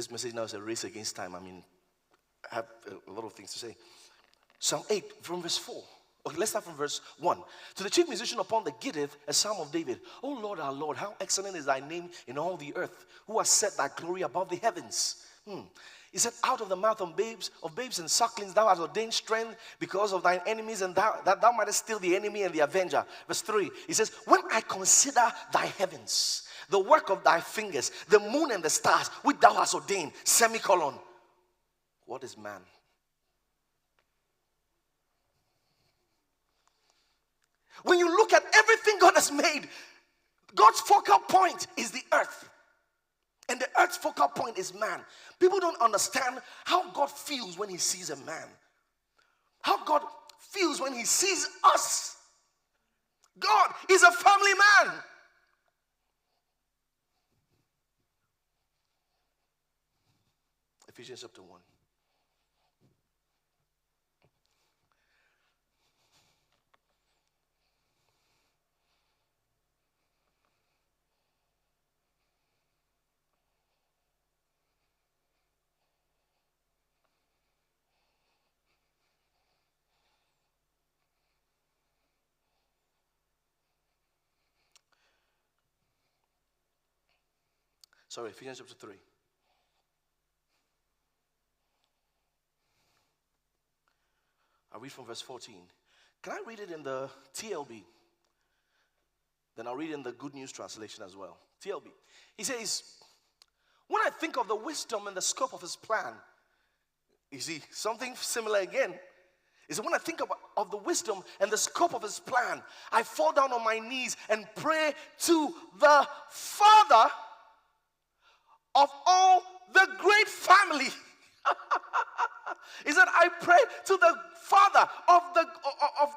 This message now is a race against time. I mean, I have a lot of things to say. Psalm 8 from verse 4. Okay, let's start from verse 1. To the chief musician upon the gittith, a psalm of David. O Lord, our Lord, how excellent is thy name in all the earth, who has set thy glory above the heavens. He said, out of the mouth of babes and sucklings, thou hast ordained strength because of thine enemies, and that thou mightest still the enemy and the avenger. Verse 3, he says, when I consider thy heavens, the work of thy fingers, the moon and the stars, which thou hast ordained, semicolon. What is man? When you look at everything God has made, God's focal point is the earth. And the earth's focal point is man. People don't understand how God feels when he sees a man. How God feels when he sees us. God is a family man. Ephesians chapter 1. Sorry, Ephesians chapter 3. I'll read from verse 14. Can I read it in the TLB? Then I'll read in the Good News Translation as well. TLB. He says, when I think of the wisdom and the scope of his plan, you see, something similar again. He said, when I think of the wisdom and the scope of his plan, I fall down on my knees and pray to the Father of all the great family. He said, I pray to the Father of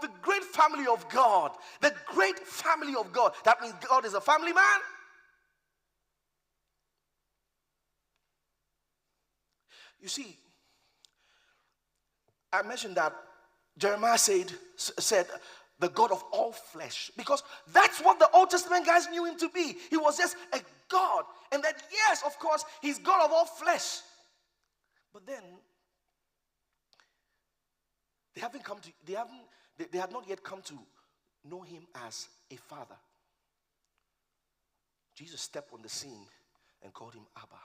the great family of God. The great family of God. That means God is a family man. You see, I mentioned that Jeremiah said the God of all flesh, because that's what the Old Testament guys knew him to be. He was just a God, and that, yes, of course, he's God of all flesh. But then they had not yet come to know him as a father. Jesus stepped on the scene and called him Abba.